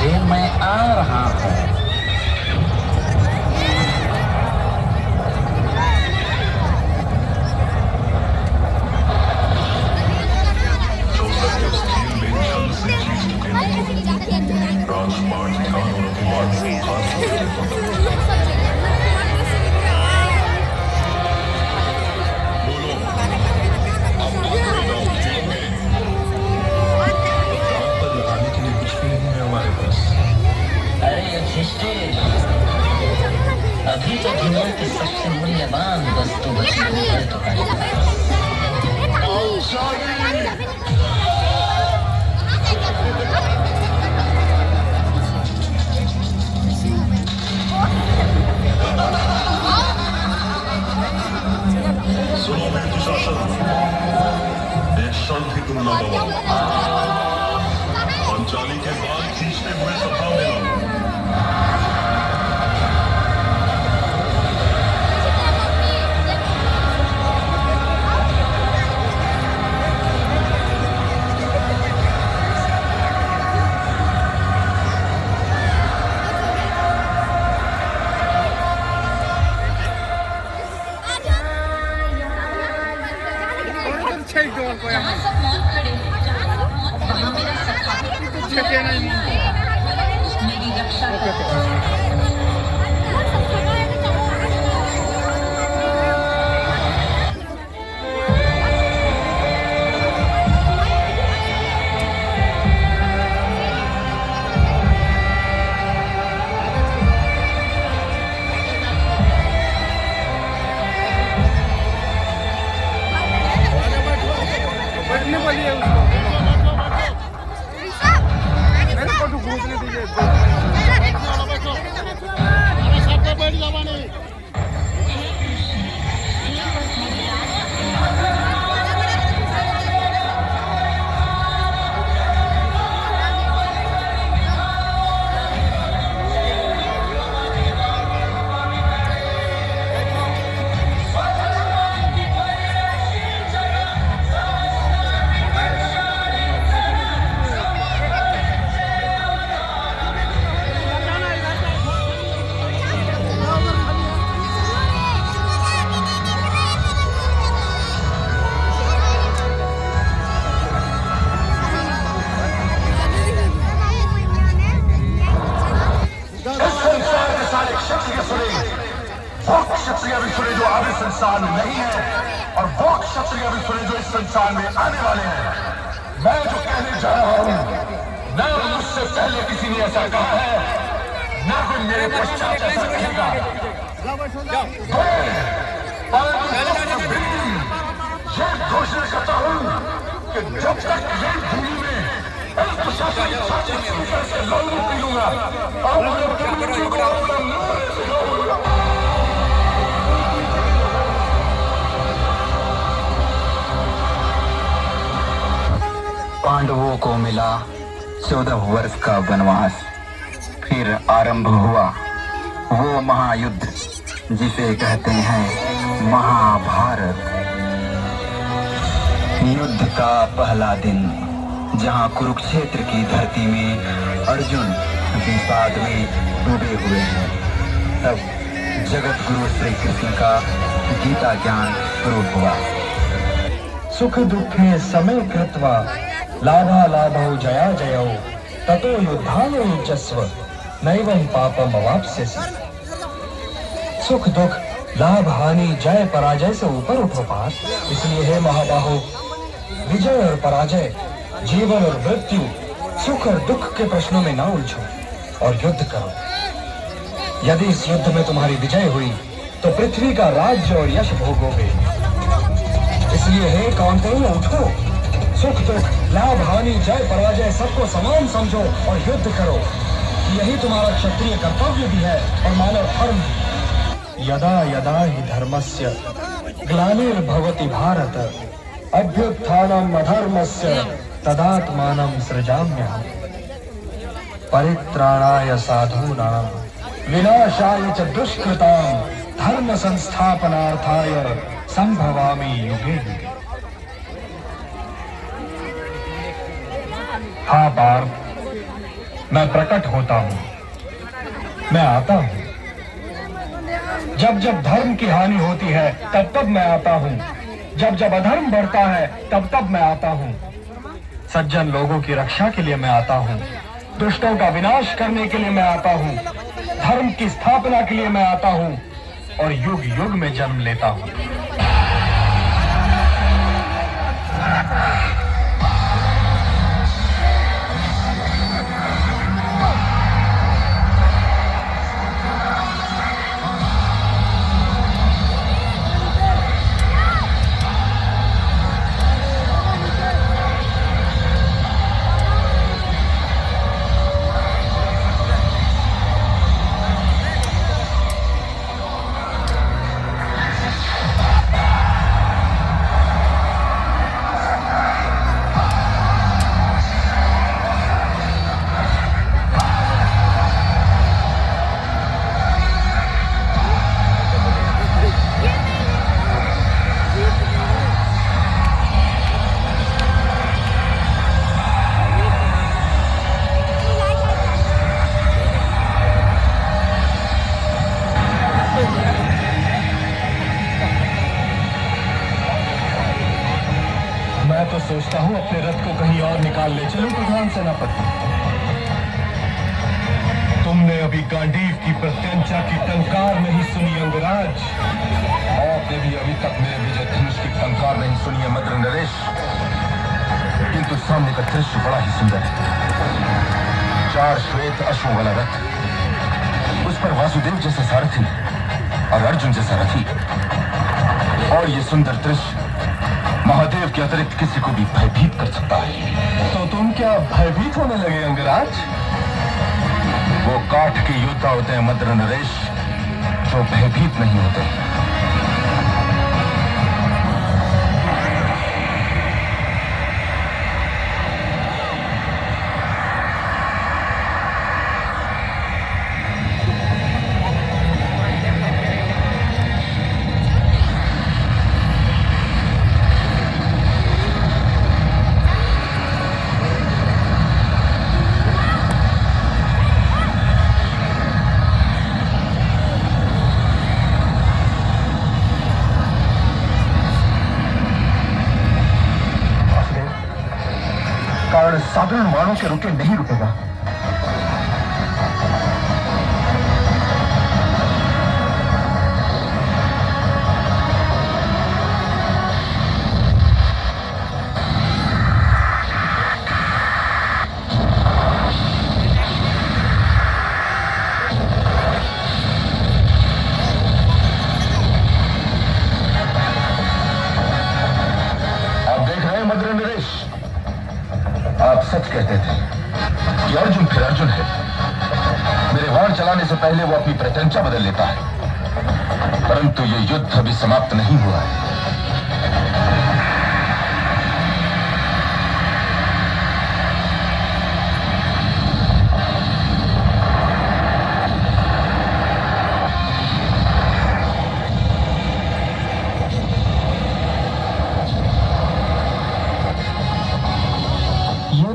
मुझे, मैं आ रहा हूँ। राजकुमार ठिकान और अभिमान से खास तौर के पकड़ बोलो, अब अपने गाँव चलेंगे। दांत पर लगाने के लिए कुछ भी नहीं है हमारे पास। अरे युधिष्ठिर, अभी तो दुनिया की सबसे मूल्यवान वस्तु बची हुई है तुम्हारे पास। सुनो मेरे दुशासन, एक शर्त ही तुम ना दबाओ। पंचाली के बाल खींचते हुए सभा में लाओ। जहाँ सब मौत खड़े वहाँ मेरा सखा मेरी रक्षा करता। बैठने वाली है उसको घूसने दीजिए। क्षत्रिय भी सुने जो अभी संसार में नहीं है, और वो क्षत्रिय भी सुने जो इस संसार में आने वाले हैं। मैं जो कहने जा रहा हूँ, न मुझसे पहले किसी ने ऐसा कहा है, न कोई मेरे पश्चात ऐसा कहेगा। ये घोषणा करता हूँ कि जब तक ये भूमि में लड़ू पीलूंगा पांडवों को मिला 14 वर्ष का वनवास। फिर आरंभ हुआ वो महायुद्ध जिसे कहते हैं महाभारत। युद्ध का पहला दिन जहां कुरुक्षेत्र की धरती में अर्जुन विषाद में डूबे हुए हैं, तब जगत गुरु श्री कृष्ण का गीता ज्ञान शुरू हुआ। सुख दुखे समय कृत्वा लाभा लाभौ जया जयौ ततो युद्धाय युजस्व नैवं पापम अवाप्स्यसि। सुख दुख लाभ हानि जय पराजय से ऊपर उठो पार। इसलिए हे महाबाहो, विजय और पराजय, जीवन और मृत्यु, सुख और दुख के प्रश्नों में ना उलझो और युद्ध करो। यदि इस युद्ध में तुम्हारी विजय हुई तो पृथ्वी का राज्य और यश भोगोगे। इसलिए हे कौंतेय, उठो, सुख दुख लाभ हानि जय पराजय सबको समान समझो और युद्ध करो। यही तुम्हारा क्षत्रिय कर्तव्य भी है और मानव धर्म भी। यदा यदा हि धर्मस्य ग्लानिर्भवति भारत अभ्युत्थानम् अधर्मस्य तदात्मानं सृजाम्यहम्। परित्राणाय साधूनां विनाशाय च दुष्कृतां धर्म संस्थापनार्थाय संभवामि युगे युगे। हाँ पार्थ, मैं प्रकट होता हूं, मैं आता हूं। जब जब धर्म की हानि होती है तब तब मैं आता हूं, जब जब अधर्म बढ़ता है तब तब मैं आता हूं। सज्जन लोगों की रक्षा के लिए मैं आता हूं, दुष्टों का विनाश करने के लिए मैं आता हूं, धर्म की स्थापना के लिए मैं आता हूं और युग युग में जन्म लेता हूं। मैं तो सोचता हूं अपने रथ को कहीं और निकाल ले चलूं प्रधान सेनापति। तुमने अभी गांडीव की प्रत्यंचा की टंकार नहीं सुनी अंगराज। आपने भी अभी तक मेरे विजय धनुष की टंकार नहीं सुनी है मद्र नरेश, किंतु सामने का दृश्य बड़ा ही सुंदर है। 4 श्वेत अश्वों वाला रथ, उस पर वासुदेव जैसे सारथी और अर्जुन जैसा रथी, और ये सुंदर दृश्य महादेव के अतिरिक्त किसी को भी भयभीत कर सकता है। तो तुम क्या भयभीत होने लगे अंगराज? वो काठ के योद्धा होते हैं मद्र नरेश, जो भयभीत नहीं होते। कारण साधारण वाणों के रुके नहीं रुकेगा। आप देख रहे हैं मद्र नरेश, आप सच कहते थे कि अर्जुन फिर अर्जुन है। मेरे वाण चलाने से पहले वो अपनी प्रत्यंचा बदल लेता है, परंतु ये युद्ध अभी समाप्त नहीं हुआ है।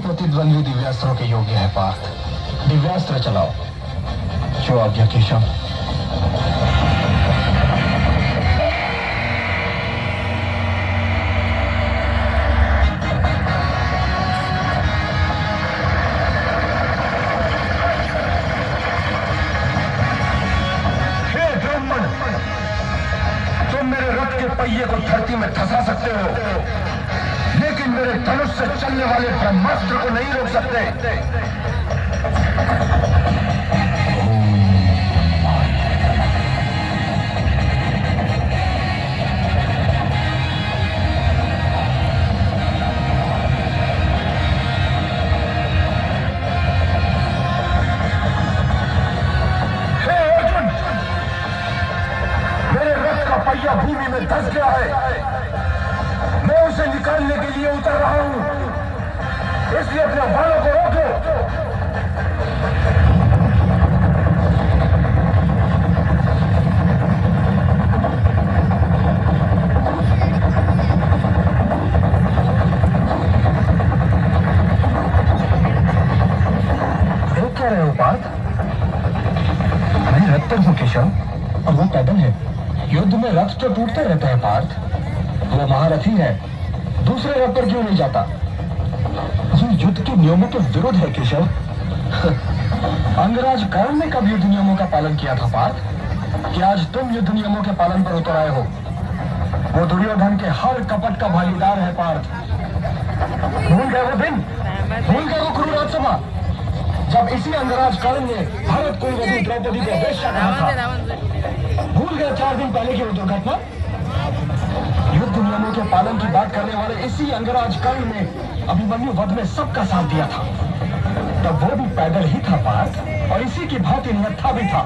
प्रतिद्वंदी दिव्यास्त्रों के योग्य है पार्थ। दिव्यास्त्र चलाओ। जो आज्ञा केशव। हे ब्राह्मण, तुम मेरे रथ के पहिए को धरती में धंसा सकते हो, लेकिन मेरे धनुष से चलने वाले ब्रह्मास्त्र को नहीं रोक सकते। हे अर्जुन, मेरे रथ का पहिया भूमि में धंस गया है। मैं उसे निकालने के लिए उतर रहा हूं, इसलिए अपने बालों को रोको। पार्थ? मैं रथ पर हूँ केशव, और वो पैदल है। युद्ध में रथ तो टूटते रहते हैं पार्थ। वो महारथी है, दूसरे रथ पर क्यों नहीं जाता? ये युद्ध के नियमों के विरुद्ध है केशव। अंगराज कर्ण ने कब युद्ध नियमों का पालन किया था पार्थ, कि आज तुम युद्ध नियमों के पालन पर उतर आए हो? वो दुर्योधन के हर कपट का भागीदार है पार्थ। भूल गए वो दिन, भूल गए वो कुरु राजसभा, जब इसी अंगराज कर्ण ने भारत कुलवधु द्रौपदी को वेश्या कहा था? भूल गए 4 दिन पहले की वो दुर्घटना? युद्ध नियमों के पालन की बात करने वाले इसी अंगराज कर्ण ने अभिमन्यु वध में सबका साथ दिया था। तब वो भी पैदल ही था पार्थ, और इसी की भांति निहत्था भी था।